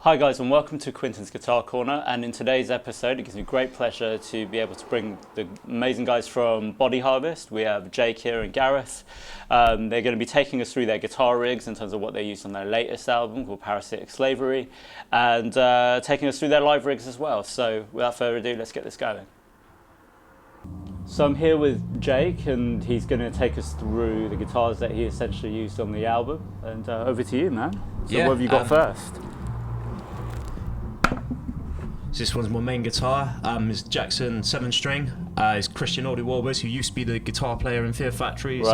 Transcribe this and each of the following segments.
Hi guys and welcome to Quinton's Guitar Corner, and in today's episode it gives me great pleasure to be able to bring the amazing guys from Body Harvest. We have Jake here and Gareth. They're going to be taking us through their guitar rigs in terms of what they used on their latest album called Parasitic Slavery, and taking us through their live rigs as well. So without further ado, let's get this going. So I'm here with Jake and he's going to take us through the guitars that he essentially used on the album, and over to you, man. So what have you got first? So this one's my main guitar. It's Jackson 7-string. It's Christian Audi Walbers, who used to be the guitar player in Fear Factory's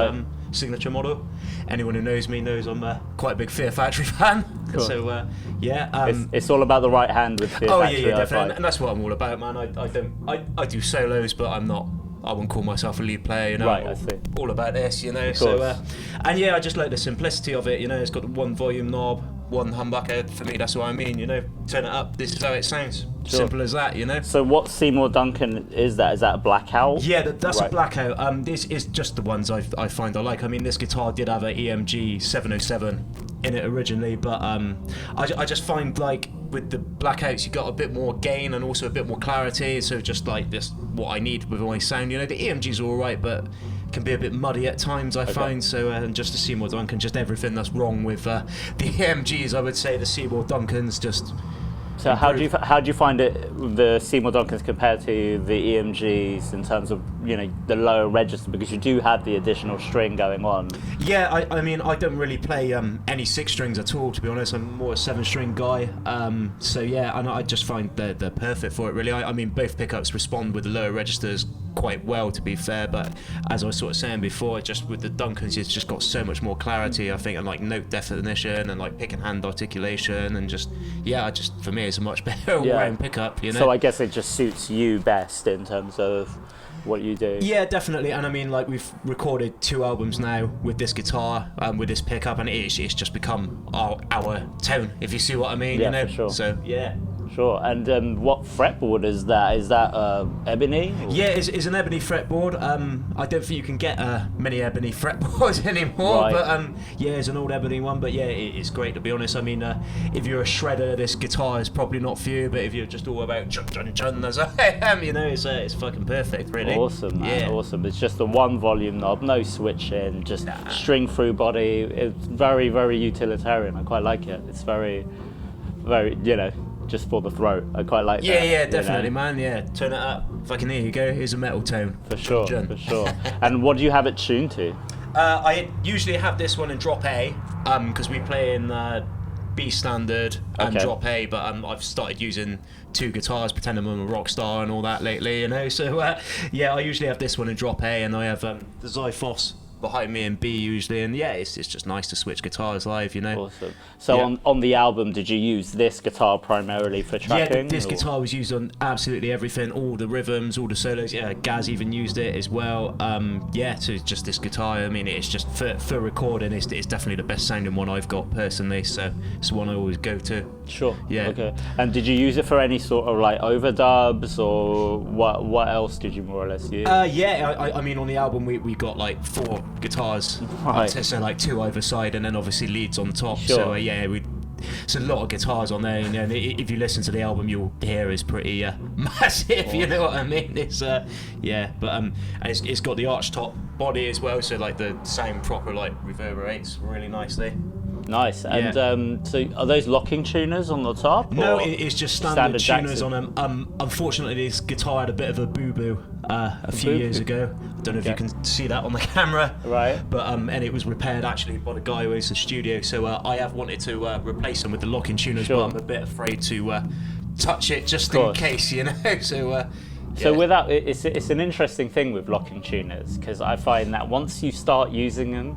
signature model. Anyone who knows me knows I'm quite a big Fear Factory fan. Cool. So it's all about the right hand with Fear Factory. Yeah, definitely, and that's what I'm all about, man. I do solos, but I wouldn't call myself a lead player, you know. Right, I see. All about this, you know. So I just like the simplicity of it, you know. It's got the one volume knob, one humbucker. For me, that's what I mean, you know. Turn it up, this is how it sounds. Sure. Simple as that, you know. So what Seymour Duncan is that? Is that a Blackout? Yeah, that's a Blackout. This is just the ones I find I like. I mean, this guitar did have an EMG 707 in it originally, but I just find, like, with the Blackouts you got a bit more gain and also a bit more clarity, so just like this what I need with my sound, you know. The EMG's alright, but can be a bit muddy at times, I find. So and just the Seymour Duncan, just everything that's wrong with the EMGs, I would say the Seymour Duncans just. So how do you find it, the Seymour Duncans compared to the EMGs in terms of, you know, the lower register, because you do have the additional string going on? Yeah, I mean, I don't really play any 6 strings at all, to be honest. I'm more a 7-string guy. So yeah, and I just find they're perfect for it, really. I mean, both pickups respond with the lower registers quite well, to be fair, but as I was sort of saying before, just with the Duncans, it's just got so much more clarity, I think, and like note definition and like pick and hand articulation, and just for me, it's a much better all-round pickup, you know. So I guess it just suits you best in terms of what you do. Yeah, definitely. And I mean, like, we've recorded 2 albums now with this guitar, with this pickup, and it's just become our tone, if you see what I mean. Yeah, you know. for sure. So yeah. Sure. And what fretboard is that? Is that ebony? Or? Yeah, it's an ebony fretboard. I don't think you can get many ebony fretboards anymore, Right. but yeah, it's an old ebony one. But yeah, it's great, to be honest. I mean, if you're a shredder, this guitar is probably not for you. But if you're just all about chun chun chun as I am, you know, it's fucking perfect, really. Awesome, man. Yeah. Awesome. It's just the one volume knob, no switching, just string through body. It's very, very utilitarian. I quite like it. It's very, very, you know, just for the throat. I quite like that. Yeah, definitely, man. Yeah, turn it up. Fucking here you go. Here's a metal tone. For sure, for sure. And what do you have it tuned to? I usually have this one in drop A, because we play in B standard and drop A, but I've started using 2 guitars, pretending I'm a rock star and all that lately, you know. So yeah, I usually have this one in drop A, and I have the Zyphos behind me in B usually, and yeah, it's just nice to switch guitars live, you know. Awesome. So on the album, did you use this guitar primarily for tracking? Yeah, this guitar was used on absolutely everything, all the rhythms, all the solos. Yeah, Gaz even used it as well. Yeah, so it's just this guitar. I mean, it's just for recording, it's definitely the best sounding one I've got personally. So it's the one I always go to. Sure. Yeah. Okay. And did you use it for any sort of like overdubs, or what else did you more or less use? Yeah, I mean, on the album we got like 4 guitars, right. So like 2 either side, and then obviously leads on top. Sure. So yeah, it's a lot of guitars on there, and if you listen to the album, you'll hear it's pretty massive. You know what I mean? It's yeah, but and it's got the arch top body as well, so like the sound proper like reverberates really nicely. Nice. And so are those locking tuners on the top? No, it's just standard tuners Jackson? on them. Unfortunately, this guitar had a bit of a boo-boo a few years ago. I don't know if you can see that on the camera. Right. But and it was repaired actually by the guy who owns the studio. So I have wanted to replace them with the locking tuners, but I'm a bit afraid to touch it just in case, you know. So. So without it's an interesting thing with locking tuners, because I find that once you start using them,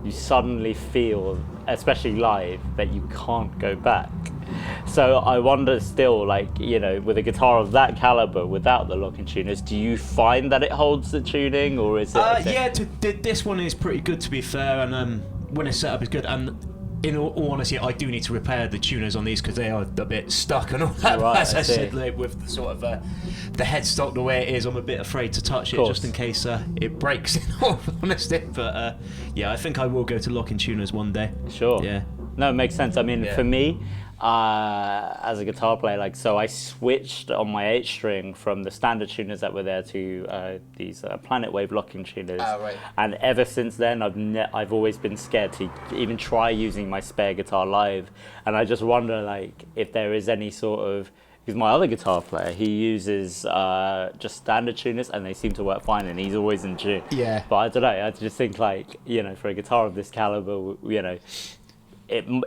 you suddenly feel, especially live, that you can't go back. So I wonder still, like, you know, with a guitar of that caliber without the locking tuners, do you find that it holds the tuning, or is it? Yeah, this one is pretty good, to be fair, and when it's set up, it's good. And in all honesty, I do need to repair the tuners on these because they are a bit stuck and all that. Right, as I said, like, with the sort of the headstock the way it is, I'm a bit afraid to touch it just in case it breaks. In all honesty, but yeah, I think I will go to locking tuners one day. Sure. Yeah. No, it makes sense. I mean, for me, as a guitar player, like, so I switched on my 8-string from the standard tuners that were there to these Planet Wave locking tuners. Oh, right. And ever since then, I've always been scared to even try using my spare guitar live. And I just wonder, like, if there is any sort of, because my other guitar player, he uses just standard tuners and they seem to work fine, and he's always in tune. Yeah. But I don't know, I just think, like, you know, for a guitar of this caliber, you know,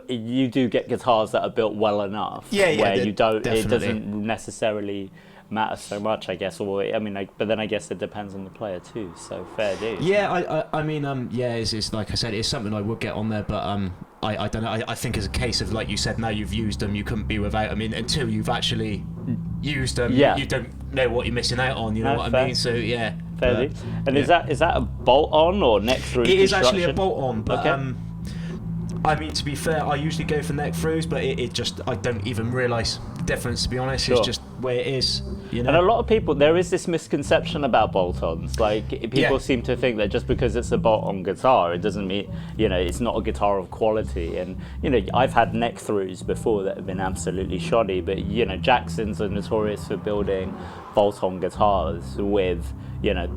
you do get guitars that are built well enough where you don't, definitely. it doesn't necessarily matter so much, I guess. Or I mean, but then I guess it depends on the player too. So fair dues. Yeah, I mean, yeah, it's like I said, it's something I would get on there, but I don't know. I think it's a case of, like you said, now you've used them, you couldn't be without. I mean, until you've actually used them, you don't know what you're missing out on. You know what I mean? So yeah. Fair dues. And is that a bolt on or neck through? It is actually a bolt on, but okay. I mean, to be fair, I usually go for neck throughs, but it just, I don't even realise the difference, to be honest. Sure. It's just where it is, you know. And a lot of people, there is this misconception about bolt-ons. Like, people seem to think that just because it's a bolt-on guitar, it doesn't mean, you know, it's not a guitar of quality. And, you know, I've had neck throughs before that have been absolutely shoddy, but, you know, Jacksons are notorious for building bolt-on guitars with, next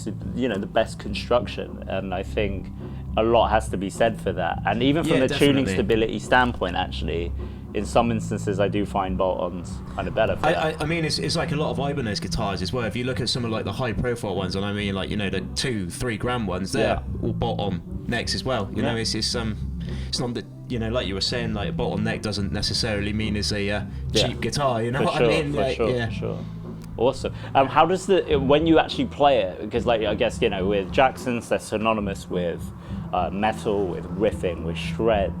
to, the best construction. And I think a lot has to be said for that. And even from the tuning stability standpoint, actually, in some instances I do find bolt-ons kind of better for that. I mean, it's like a lot of Ibanez guitars as well. If you look at some of like the high profile ones, and I mean, like, you know, the 2-3 grand ones, they're all bolt-on necks as well. You know, it's not that, you know, like you were saying, like a bolt-on neck doesn't necessarily mean it's a cheap guitar, you know what I mean? For sure. Awesome. How does when you actually play it, because, like, I guess, you know, with Jacksons, they're synonymous with metal, with riffing, with shred.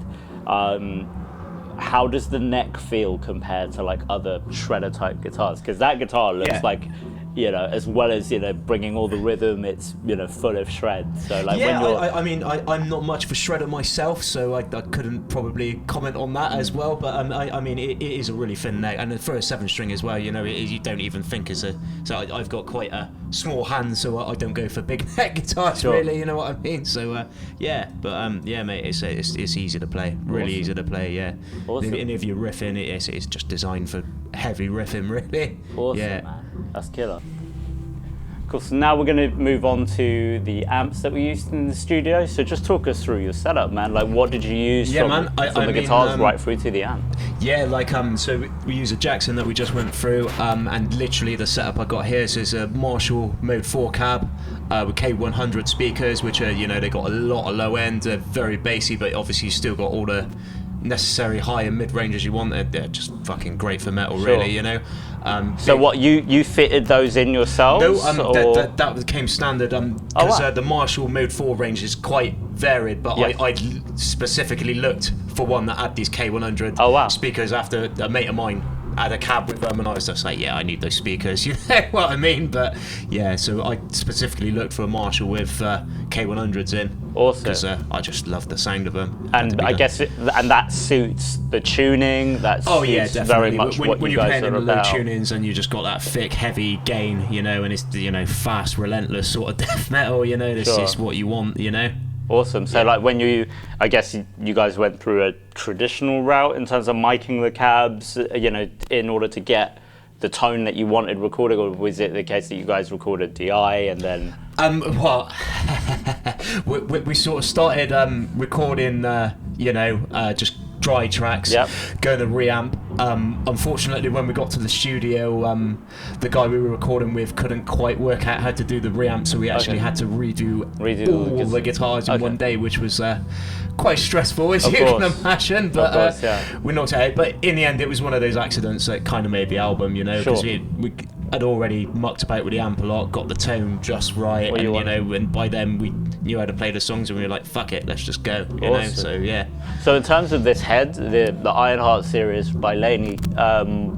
How does the neck feel compared to, like, other shredder type guitars? Because that guitar looks like, you know, as well as, you know, bringing all the rhythm, it's, you know, full of shred. So, like, when you're... I mean, I'm not much for shredder myself, so I couldn't probably comment on that as well. But I mean, it is a really thin neck, and for a 7-string as well, you know, you don't even think as a. So I've got quite a small hand, so I don't go for big neck guitars, really. You know what I mean? So yeah, mate, it's easy to play, really easy to play. Yeah. Awesome. And if you're riffing, it's just designed for heavy riffing, really. Awesome, man. That's killer. Cool, so now we're going to move on to the amps that we used in the studio. So just talk us through your setup, man. Like, what did you use from the guitars right through to the amp? Yeah, like, so we use a Jackson that we just went through, and literally the setup I got here, so it's a Marshall Mode 4 cab with K100 speakers, which are, you know, they got a lot of low end, very bassy, but obviously you still got all the necessary high and mid ranges you want. They're just fucking great for metal, really, you know. So what, you fitted those in yourselves? No, that became standard because the Marshall Mode 4 range is quite varied, but I specifically looked for one that had these K100 speakers after a mate of mine had a cab with them, and I was just like, yeah, I need those speakers, you know what I mean? But yeah, so I specifically looked for a Marshall with K100s in. Awesome. Because I just love the sound of them. And I guess and that suits the tuning. That suits very much what you guys are about. When you're playing in low tunings and you just got that thick, heavy gain, you know, and it's, you know, fast, relentless sort of death metal, you know, this is what you want, you know. Awesome. So like when I guess you guys went through a traditional route in terms of miking the cabs, you know, in order to get the tone that you wanted recorded, or was it the case that you guys recorded DI and then? Well, we sort of started recording, you know, just dry tracks, going to reamp. Unfortunately, when we got to the studio, the guy we were recording with couldn't quite work out how to do the reamp, so we actually had to redo all the guitars in one day, which was quite stressful, as you can imagine. But we knocked it out. But in the end, it was one of those accidents that kind of made the album, you know, because we had already mucked about with the amp a lot, got the tone just right, and you know, and by then we knew how to play the songs, and we were like, fuck it, let's just go, you know. So yeah. So in terms of this head, the Ironheart series by Laney,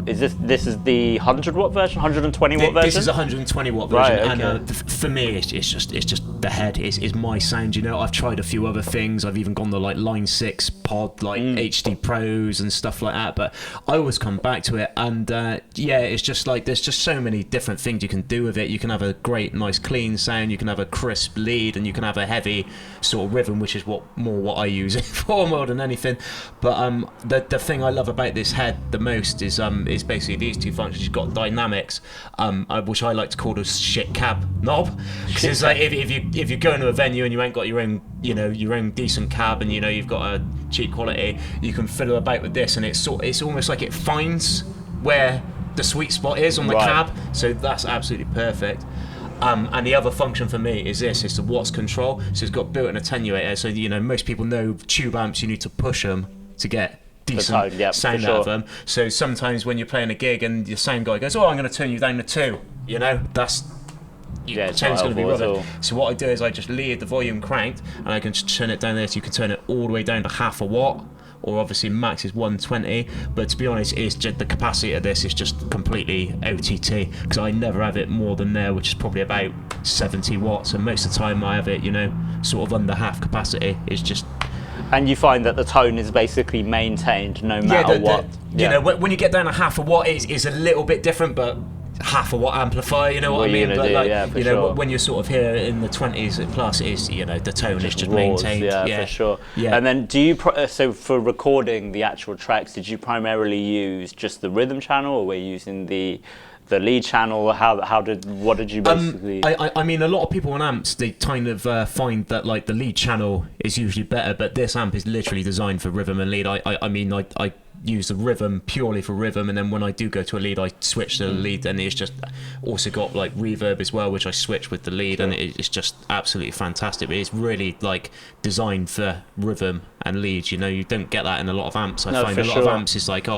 is this is the 100-watt version, 120-watt version? This is a 120-watt version, right, and for me, it's just the head is my sound. You know, I've tried a few other things. I've even gone to like Line 6 pod, like HD Pros and stuff like that. But I always come back to it, and it's just like there's just so many different things you can do with it. You can have a great, nice, clean sound. You can have a crisp lead, and you can have a heavy sort of rhythm, which is what I use it for more than anything. But the thing I love about this head the most is basically these two functions. You've got dynamics, which I like to call the shit cab knob, because it's like if you go into a venue and you ain't got your own decent cab, and you've got a cheap quality, you can fiddle about with this, and it's almost like it finds where the sweet spot is on the cab, so that's absolutely perfect. And the other function for me is the Watts control. So it's got built-in attenuator, so most people know tube amps, you need to push them to get decent sound out of them. So sometimes when you're playing a gig and your sound guy goes, I'm going to turn you down to 2, that's the sound's going to be rubbish. So what I do is I just leave the volume cranked, and I can just turn it down there, so you can turn it all the way down to half a watt, or obviously max is 120. But to be honest, it's just the capacity of this is just completely OTT, because I never have it more than there, which is probably about 70 watts, and most of the time I have it sort of under half capacity. It's just... And you find that the tone is basically maintained no matter what. When you get down to half a watt, it's a little bit different, but half a watt amplifier, you know what I mean? But when you're sort of here in the 20s plus, is the tone is just maintained. For sure. Yeah. And then do you so for recording the actual tracks, did you primarily use just the rhythm channel, or were you using the lead channel? What did you basically... I mean, a lot of people on amps, they kind of find that like the lead channel is usually better, but this amp is literally designed for rhythm and lead. I use the rhythm purely for rhythm, and then when I do go to a lead, I switch to the lead, and it's just also got like reverb as well, which I switch with the lead, and it's just absolutely fantastic. But it's really like designed for rhythm and leads. You don't get that in a lot of amps. I find a lot of amps is like,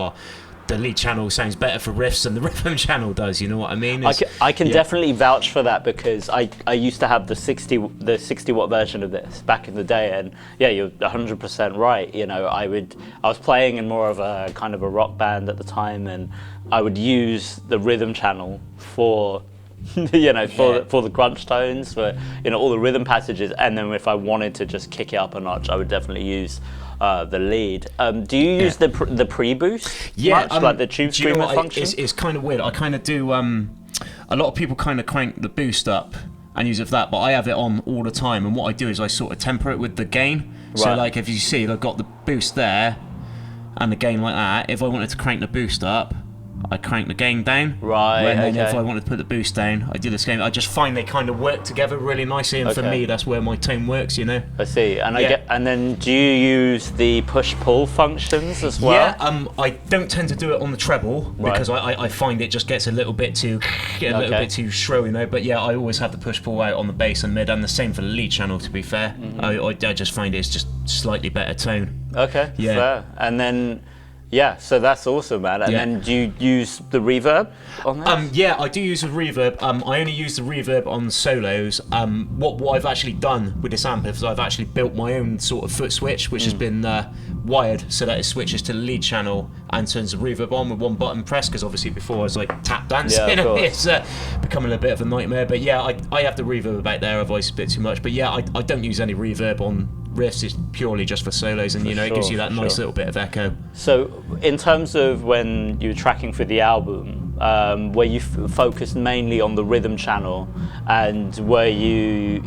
the lead channel sounds better for riffs than the rhythm channel does. You know what I mean? I can definitely vouch for that, because I used to have the 60 watt version of this back in the day, and you're 100% right. I was playing in more of a kind of a rock band at the time, and I would use the rhythm channel for for the crunch tones, for all the rhythm passages, and then if I wanted to just kick it up a notch, I would definitely use the lead. Do you use the pre-boost much, like the tube screamer function? It's kind of weird. I kind of do. A lot of people kind of crank the boost up and use it for that, but I have it on all the time. And what I do is I sort of temper it with the gain. So like if you see, I've got the boost there and the gain like that. If I wanted to crank the boost up, I crank the gain down. And then if I wanted to put the boost down, I do the same. I just find they kind of work together really nicely, and for me, that's where my tone works. I see. And and then do you use the push-pull functions as well? Yeah. I don't tend to do it on the treble, because I find it just gets a little bit too bit too shrill, But I always have the push-pull out on the bass and mid, and the same for the lead channel. To be fair, I just find it's just slightly better tone. Okay. Yeah. Fair. And then. Yeah, so that's awesome, man. And then do you use the reverb on this? I do use the reverb. I only use the reverb on solos. What I've actually done with this amp is I've actually built my own sort of foot switch, which has been wired so that it switches to the lead channel and turns the reverb on with one button press, because obviously before I was like tap dancing. It's becoming a bit of a nightmare. But I have the reverb out there, otherwise it's a bit too much. But I don't use any reverb on riffs. Is purely just for solos, and it gives you that nice little bit of echo. So in terms of when you were tracking for the album, were you focused mainly on the rhythm channel, and were you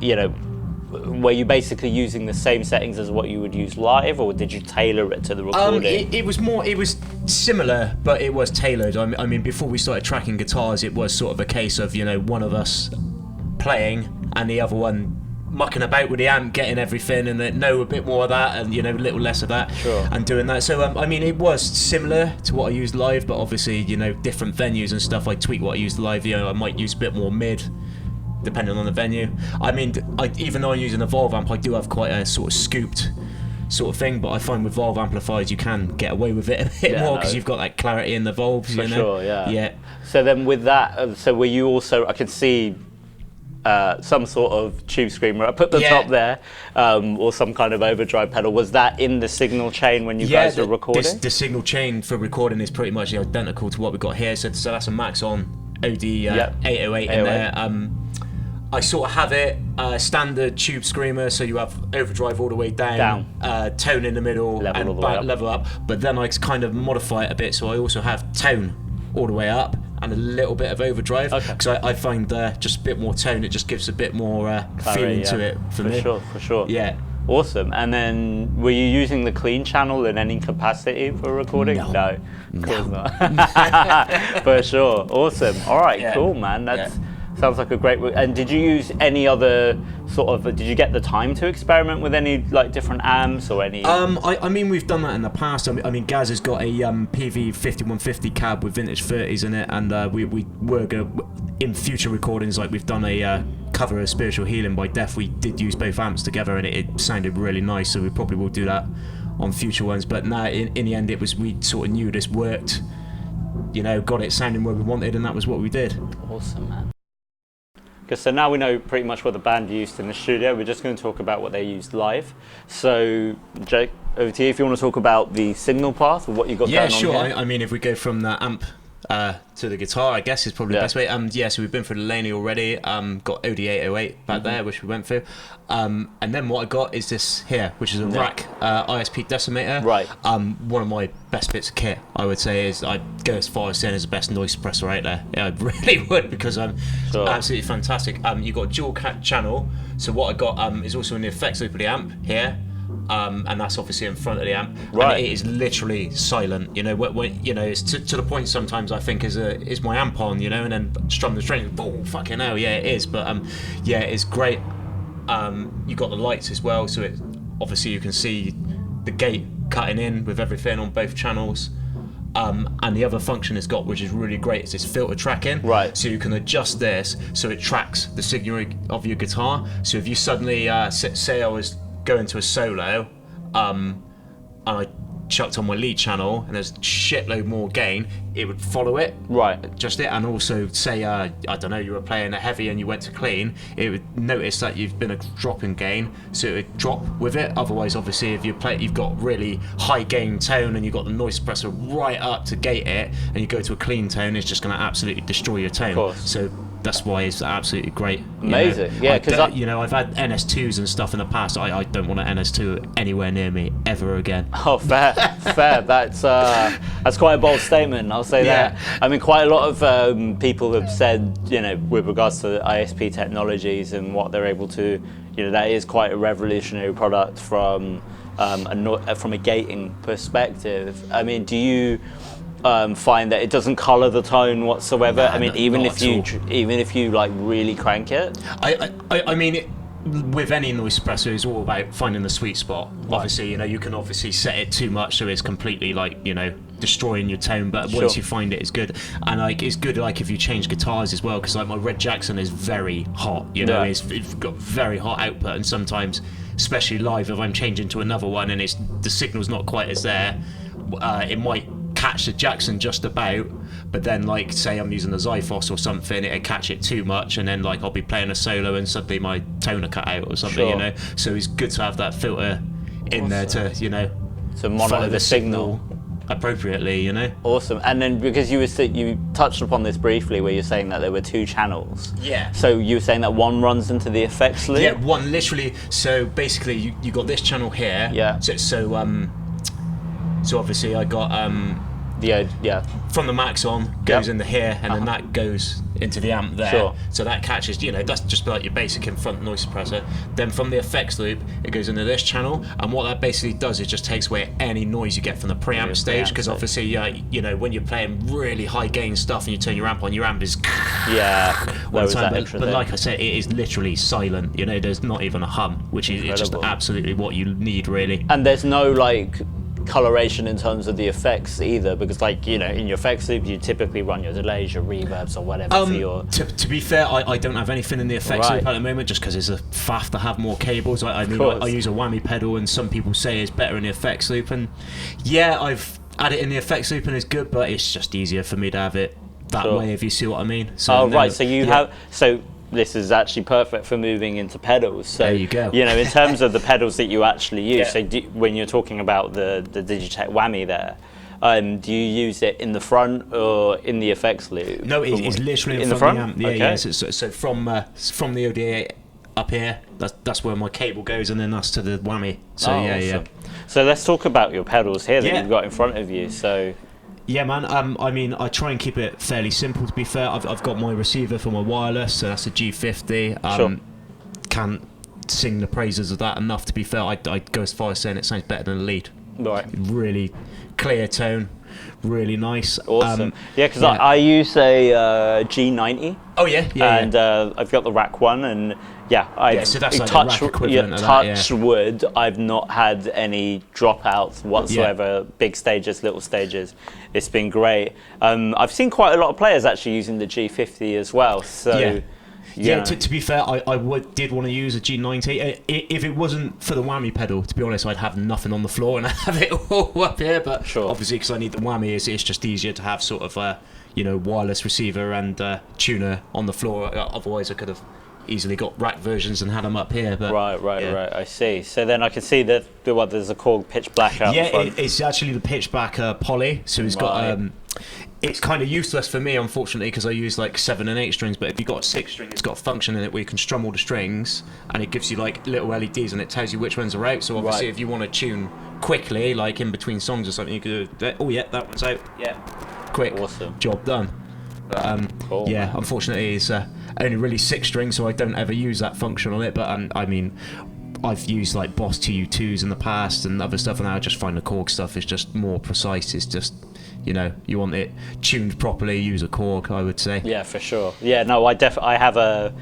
basically using the same settings as what you would use live, or did you tailor it to the recording? It was similar, but it was tailored. I mean, before we started tracking guitars, it was sort of a case of one of us playing and the other one mucking about with the amp, getting everything, and then a bit more of that, and a little less of that, and doing that. So I mean, it was similar to what I used live, but obviously different venues and stuff, I tweak what I used live. I might use a bit more mid depending on the venue. I mean, even though I'm using a Valve amp, I do have quite a sort of scooped sort of thing, but I find with Valve amplifiers you can get away with it a bit more, because you've got that clarity in the valves. So then with that, so were you also, I could see some sort of tube screamer up at the top there, or some kind of overdrive pedal. Was that in the signal chain when you guys were recording? The signal chain for recording is pretty much identical to what we've got here. So that's a Maxon OD 808 in there. I sort of have it standard tube screamer, so you have overdrive all the way down. Tone in the middle, level up. But then I kind of modify it a bit, so I also have tone all the way up, and a little bit of overdrive, Okay. because I find just a bit more tone, it just gives a bit more feeling to it for me. For sure. Yeah. Awesome. And then, were you using the clean channel in any capacity for recording? No. Of course not. For sure. Awesome. All right. Yeah. Cool, man. That's sounds like a great. And did you use any other sort of? Did you get the time to experiment with any like different amps or any? I mean, we've done that in the past. I mean, Gaz has got a PV 5150 cab with vintage 30s in it, and we were going to, in future recordings, like we've done a cover of Spiritual Healing by Def. We did use both amps together, and it sounded really nice. So we probably will do that on future ones. But no, in the end, it was, we sort of knew this worked. You know, got it sounding where we wanted, and that was what we did. Awesome, man. Okay, so now we know pretty much what the band used in the studio. We're just going to talk about what they used live. So, Jake, over to you if you want to talk about the signal path or what you got going on here. Yeah, sure. I mean, if we go from the amp to the guitar, I guess is probably the best way. So we've been through the Laney already. Got OD808 back there, which we went through. And then what I got is this here, which is a rack ISP decimator. Right. One of my best bits of kit, I would say, is I'd go as far as saying is the best noise suppressor out there. Yeah, I really would, because it's absolutely fantastic. You got a dual channel. So what I got is also in the effects loop of the amp here. And that's obviously in front of the amp. Right. And it is literally silent. You know, when you know, it's to the point sometimes I think is my amp on, you know, and then strum the string. Oh fucking hell, yeah, it is. But yeah, it's great. You got the lights as well, so it obviously you can see the gate cutting in with everything on both channels. And the other function it's got, which is really great, is this filter tracking. Right. So you can adjust this so it tracks the signal of your guitar. So if you suddenly say I was going to a solo, and I chucked on my lead channel and there's shitload more gain, it would follow it. Right. Just it. And also say I don't know, you were playing a heavy and you went to clean, it would notice that you've been a drop in gain, so it would drop with it. Otherwise, obviously, if you've got really high gain tone and you've got the noise suppressor right up to gate it, and you go to a clean tone, it's just going to absolutely destroy your tone. Of course. So that's why it's absolutely great. Amazing. Yeah, because I've had NS2s and stuff in the past. I don't want an NS2 anywhere near me ever again. Oh, fair. That's quite a bold statement. I'll say that. I mean, quite a lot of people have said, you know, with regards to ISP technologies and what they're able to, you know, that is quite a revolutionary product from a gating perspective. I mean, do you find that it doesn't color the tone whatsoever? Nah, I mean, even if you like really crank it. I mean, with any noise suppressor, it's all about finding the sweet spot. Right. Obviously, you know, you can obviously set it too much, so it's completely like, you know, destroying your tone. But once you find it, it's good. And like, it's good like if you change guitars as well, because like my Red Jackson is very hot. You know, it's got very hot output, and sometimes, especially live, if I'm changing to another one and the signal's not quite as there, it might catch the Jackson just about, but then like say I'm using the Zyphos or something, it'll catch it too much, and then like I'll be playing a solo and suddenly my tone will cut out or something, you know. So it's good to have that filter in there to, you know, to monitor the signal appropriately, you know. Awesome. And then because you touched upon this briefly, where you're saying that there were two channels. Yeah. So you were saying that one runs into the effects loop. Yeah, one literally. So basically, you got this channel here. Yeah. So obviously I got from the max on goes into here, and then that goes into the amp there. Sure. So that catches, you know, that's just like your basic in front noise suppressor. Then from the effects loop, it goes into this channel, and what that basically does is just takes away any noise you get from the preamp stage, because obviously, you know, when you're playing really high gain stuff and you turn your amp on, your amp is all the time. But like I said, it is literally silent. You know, there's not even a hum, which is just absolutely what you need, really. And there's no like coloration in terms of the effects either, because like, you know, in your effects loop you typically run your delays, your reverbs or whatever for your... To be fair, I don't have anything in the effects loop at the moment, just because it's a faff to have more cables. I use a whammy pedal, and some people say it's better in the effects loop, and yeah, I've had it in the effects loop and it's good, but it's just easier for me to have it that way, if you see what I mean. So so you have... So this is actually perfect for moving into pedals. So, there you go. You know, in terms of the pedals that you actually use, so when you're talking about the Digitech whammy there, do you use it in the front or in the effects loop? No, it's literally in front of the amp. Yeah. So from the ODA up here, that's where my cable goes, and then that's to the whammy. So awesome. So let's talk about your pedals here that you've got in front of you. So Yeah, man. I mean, I try and keep it fairly simple. To be fair, I've got my receiver for my wireless, so that's a G50. Sure. Can't sing the praises of that enough. To be fair, I'd go as far as saying it sounds better than a lead. Right. Really clear tone, really nice. Awesome. Yeah, because I use a G90. Oh yeah, And I've got the rack one, and so that's like the rack equivalent of that, touch wood. I've not had any dropouts whatsoever. Big stages, little stages. It's been great. I've seen quite a lot of players actually using the G50 as well. So yeah. To be fair, I did want to use a G90. If it wasn't for the whammy pedal, to be honest, I'd have nothing on the floor and I'd have it all up here. But obviously, because I need the whammy, it's just easier to have sort of wireless receiver and tuner on the floor. Otherwise, I could have easily got rack versions and had them up here. But right. I see. So then I can see that there's a Korg pitch black out the front. It's actually the pitch black poly. So it's got. It's kind of useless for me, unfortunately, because I use like 7 and 8 strings. But if you've got a 6 string, it's got a function in it where you can strum all the strings, and it gives you like little LEDs, and it tells you which ones are out. So obviously, if you want to tune quickly, like in between songs or something, you could do. Oh yeah, that one's out. Yeah, quick. Awesome. Job done. Cool. Yeah, unfortunately, it's only really 6 strings, so I don't ever use that function on it. But I mean, I've used like Boss TU2s in the past and other stuff, and I just find the Korg stuff is just more precise. It's just, you want it tuned properly, use a Korg, I would say. Yeah, for sure. Yeah, no, I have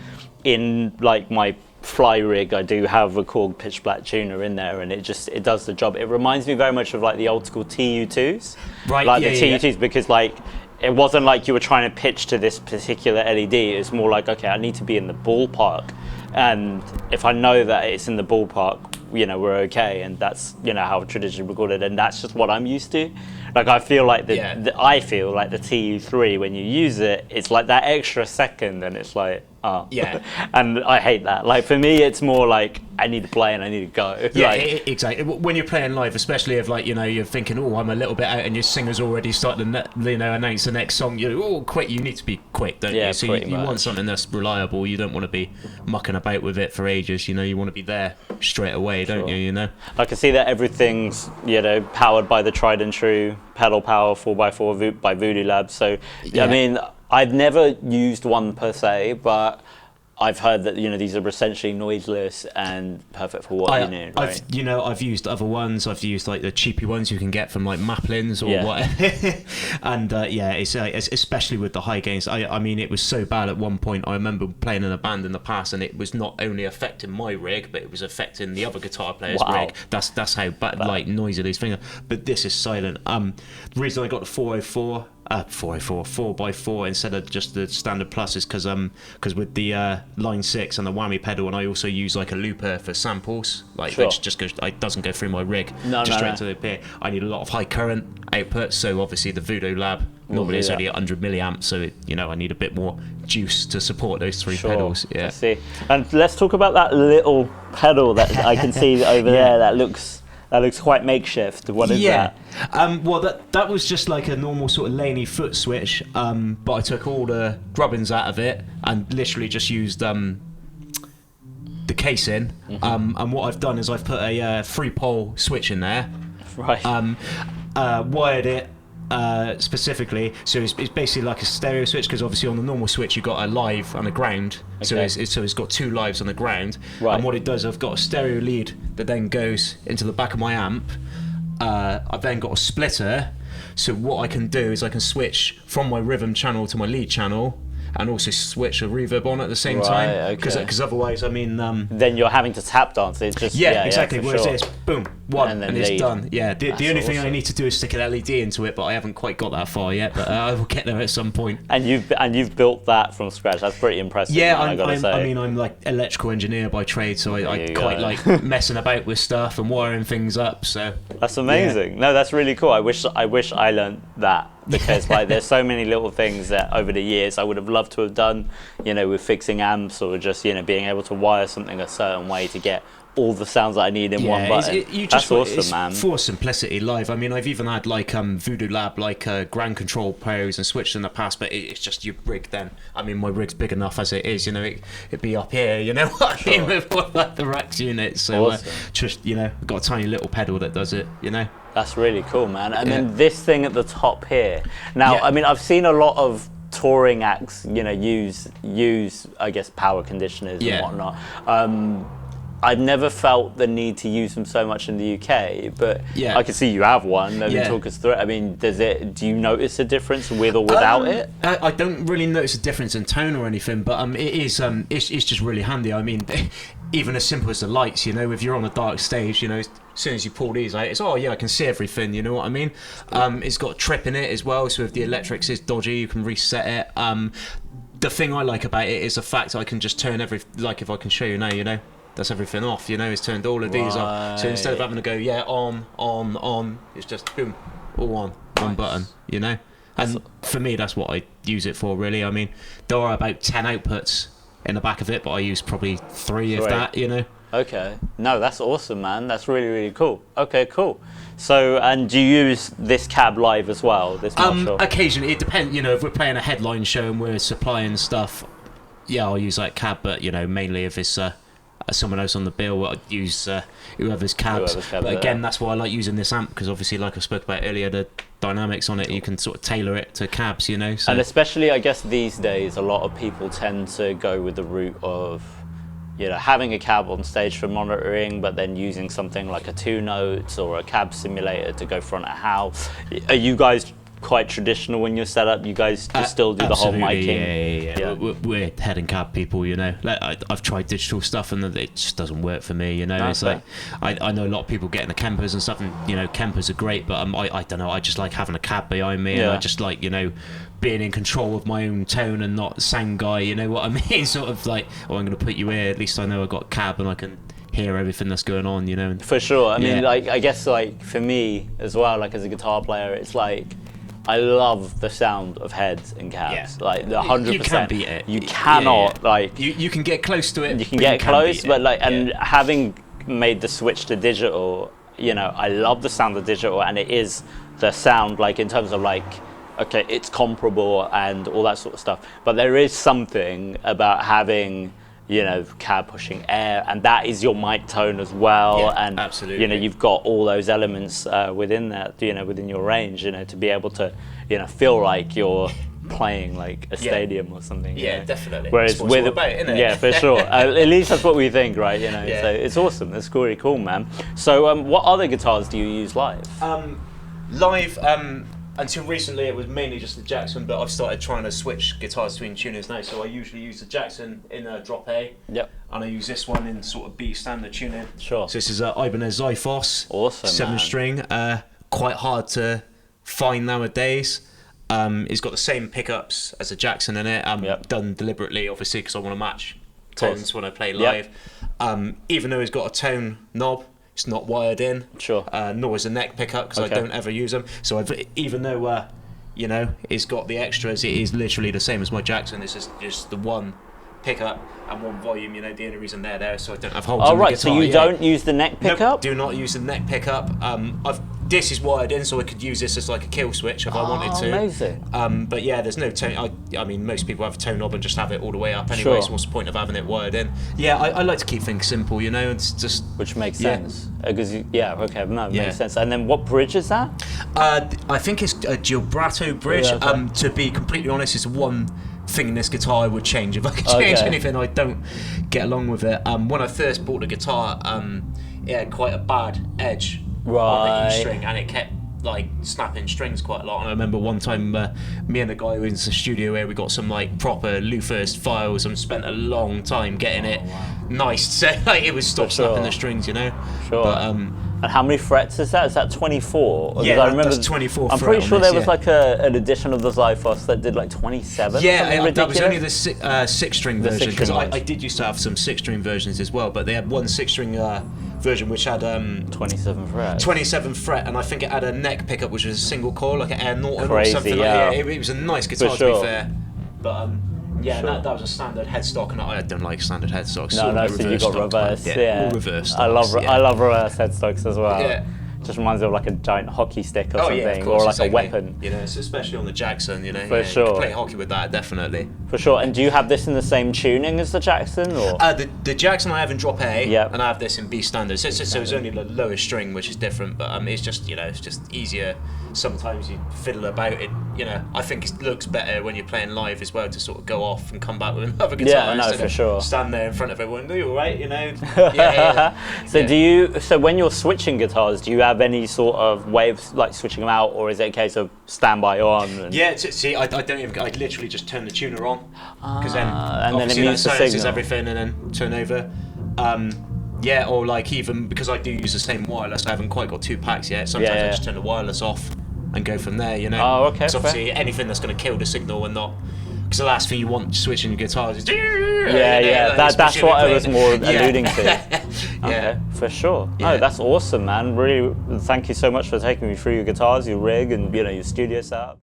in like my fly rig, I do have a Korg pitch black tuner in there, and it does the job. It reminds me very much of like the old school TU2s, right? Like the TU2s, because like it wasn't like you were trying to pitch to this particular LED. It's more like, okay, I need to be in the ballpark, and if I know that it's in the ballpark, we're okay, and that's how I traditionally recorded, and that's just what I'm used to. Like I feel like the TU3, when you use it, it's like that extra second, and it's like, and I hate that. Like for me, it's more like I need to play and I need to go. Yeah, exactly. When you're playing live, especially if like you're thinking, oh, I'm a little bit out, and your singer's already starting to announce the next song. Quick. You need to be quick, don't you? So you want something that's reliable. You don't want to be mucking about with it for ages. You want to be there straight away, don't you? I can see that everything's powered by the tried and true pedal power 4x4 by Voodoo Labs. So I mean, I've never used one per se, but I've heard that these are essentially noiseless and perfect for what you need. Right? I've used other ones. I've used like the cheapy ones you can get from like Maplins or whatever. And it's especially with the high gains. I mean, it was so bad at one point. I remember playing in a band in the past, and it was not only affecting my rig, but it was affecting the other guitar player's rig. That's how bad like noisy these things are. But this is silent. The reason I got the 404. 4x4 instead of just the standard plus is because with the line 6 and the whammy pedal, and I also use like a looper for samples, which just goes, it doesn't go through my rig, straight to the PA. I need a lot of high current output, so obviously the Voodoo Lab normally is only 100 milliamps, so I need a bit more juice to support those 3 pedals. I see. And let's talk about that little pedal that I can see over there. That looks quite makeshift. What is that? Well, that was just like a normal sort of laney foot switch, but I took all the grubbins out of it and literally just used the case in. And what I've done is I've put a 3-pole switch in there. Right. Wired it specifically, so it's basically like a stereo switch, because obviously on the normal switch you've got a live and a ground. Okay. So it's got 2 lives on the ground. Right. And what it does, I've got a stereo lead that then goes into the back of my amp. I've then got a splitter, so what I can do is I can switch from my rhythm channel to my lead channel, and also switch a reverb on at the same time, because otherwise, I mean, then you're having to tap dance. It's just exactly. Whereas sure. this, boom, one, and it's done. Yeah, the only thing I need to do is stick an LED into it, but I haven't quite got that far yet. But I will get there at some point. And you've built that from scratch. That's pretty impressive. Yeah, man, I gotta say. I mean, I'm like electrical engineer by trade, so I quite like messing about with stuff and wiring things up. So that's amazing. Yeah. No, that's really cool. I wish I learned that. Because like there's so many little things that over the years I would have loved to have done, with fixing amps, or just being able to wire something a certain way to get all the sounds that I need in one button. That's awesome, man. For simplicity live. I mean, I've even had like Voodoo Lab ground control pros and switched in the past, but it's just your rig then. I mean, my rig's big enough as it is, it'd be up here, what I mean, with like the Rex unit. So awesome. just, I've got a tiny little pedal that does it, That's really cool, man. And Yeah. then this thing at the top here. Now, Yeah. I mean, I've seen a lot of touring acts, you know, use I guess power conditioners Yeah. and whatnot. I've never felt the need to use them so much in the UK, but Yeah. I can see you have one. Maybe Yeah. talk us through it. I mean, do you notice a difference with or without it? I don't really notice a difference in tone or anything, but it is it's just really handy. I mean, even as simple as the lights, you know, if you're on a dark stage, you know, as soon as you pull these out, it's I can see everything. You know what I mean? It's got trip in it as well, so if the electrics is dodgy, you can reset it. The thing I like about it is the fact I can just turn like if I can show you now, you know. That's everything off, you know, it's turned all of these off. So instead of having to go, on, it's just boom, all on, one button, you know? And for me, that's what I use it for, really. I mean, there are about 10 outputs in the back of it, but I use probably 3 of that, you know? Okay. No, that's awesome, man. That's really, really cool. Okay, cool. So, and do you use this cab live as well, this Marshall? Occasionally, it depends, you know, if we're playing a headline show and we're supplying stuff, yeah, I'll use like cab, but, you know, mainly if it's someone else on the bill, I'd use whoever's cabs. But again, that's why I like using this amp, because obviously, like I spoke about earlier, the dynamics on it, you can sort of tailor it to cabs, you know. So. And especially, I guess these days, a lot of people tend to go with the route of, you know, having a cab on stage for monitoring, but then using something like a 2-notes or a cab simulator to go front of house. Are you guys quite traditional when you're set up? You guys just still do the whole miking? Yeah. We're head and cab people, you know. Like, I've tried digital stuff and it just doesn't work for me, you know. No, it's like I know a lot of people get into Kempers and stuff, and you know, Kempers are great, but I don't know. I just like having a cab behind me, and I just like, you know, being in control of my own tone and not sound guy. You know what I mean? Sort of like, I'm going to put you here. At least I know I got a cab and I can hear everything that's going on, you know. For sure. I mean, like, I guess like for me as well, like as a guitar player, it's like, I love the sound of heads and cabs, like the 100%. You can't beat it. You cannot like. You can get close to it. You can get close, but like, and Yeah. having made the switch to digital, you know, I love the sound of digital, and it is the sound like in terms of like, okay, it's comparable and all that sort of stuff. But there is something about having, you know, cab pushing air, and that is your mic tone as well. Yeah, and absolutely. you know, you've got all those elements within that, you know, within your range, you know, to be able to, you know, feel like you're playing like a stadium or something. Yeah, you know? definitely. Whereas That's what it's all about, isn't it? yeah, for sure. At least that's what we think, right? You know, Yeah. so it's awesome. That's really cool, man. So, what other guitars do you use live? Live, until recently it was mainly just the Jackson, but I've started trying to switch guitars between tuners now. So I usually use the Jackson in a drop A, Yep. and I use this one in sort of B standard tuning. Sure. So this is a Ibanez Xiphos, Awesome, 7-string. Quite hard to find nowadays. It's got the same pickups as a Jackson in it. Yep. Done deliberately, obviously, because I want to match course. tones when I play Yep. live. Even though it's got a tone knob, it's not wired in. Sure. Nor is a neck pickup, because Okay. I don't ever use them. So even though you know, it's got the extras, it is literally the same as my Jackson. This is just the one pickup and one volume. You know, the only reason they're there, so I don't have holes Oh, in the right. guitar. So you yeah. don't use the neck Nope, pickup? do not use the neck pickup. This is wired in, so I could use this as like a kill switch if I wanted to. Amazing. But yeah, there's no tone. I mean, most people have a tone knob and just have it all the way up anyway. Sure. So what's the point of having it wired in? Yeah, I like to keep things simple. You know, it's just. Which makes Yeah. sense. Because it Yeah. makes sense. And then what bridge is that? I think it's a Gilbrato bridge. Yeah, okay. To be completely honest, it's one thing in this guitar I would change. If I could change Okay. anything, I don't get along with it. When I first bought the guitar, it had quite a bad edge on Right. the E string, and it kept like snapping strings quite a lot. And I remember one time, me and the guy who was in the studio where we got some like proper Luther's files and spent a long time getting it nice. So like, it was stop sure. snapping the strings, you know. Sure. But And how many frets is that? Is that 24? Or Yeah, because I remember that's 24 I'm fret pretty on sure this, there was yeah. like an edition of the Xiphos that did like 27. yeah, something that was only the ridiculous. 6-string The version, because 6-string I ones. did used to have some 6-string versions as well, but they had one 6-string version which had 27 frets. 27th fret, and I think it had a neck pickup which was a single coil, like an Air Norton Crazy, or something yeah. like that. It was a nice guitar to sure. be fair, but yeah, Sure. that was a standard headstock, and I don't like standard headstocks. No, sort no, of so you reverse got stock, reverse. but Yeah, all reverse I love stocks, yeah. I love reverse headstocks as well. Yeah. Just reminds me of like a giant hockey stick or something, yeah, of course, or like exactly. a weapon. You know, especially on the Jackson, you know. For You sure. can play hockey with that, definitely. For sure. And do you have this in the same tuning as the Jackson, or? The Jackson I have in drop A, Yep. and I have this in B standard. So it's only the lowest string, which is different, but it's just, you know, it's just easier. Sometimes you fiddle about it, you know. I think it looks better when you're playing live as well to sort of go off and come back with another guitar. Yeah, no, instead for of sure. Stand there in front of everyone, are you all right? You know. Yeah. So when you're switching guitars, do you have any sort of way of like switching them out, or is it a case of standby on? And... Yeah, see, I don't even. I literally just turn the tuner on because then and then it obviously meets the that silences signal. everything, and then turn over. Yeah, or like even because I do use the same wireless, I haven't quite got 2 packs yet. Sometimes Yeah, I yeah. just turn the wireless off and go from there. You know. Oh, okay, 'Cause fair. obviously anything that's going to kill the signal and not. Because the last thing you want switching your guitars is. Yeah. That's what I was more alluding to. Yeah. Okay, for sure. Yeah. No, that's awesome, man. Really, thank you so much for taking me through your guitars, your rig, and your studio setup.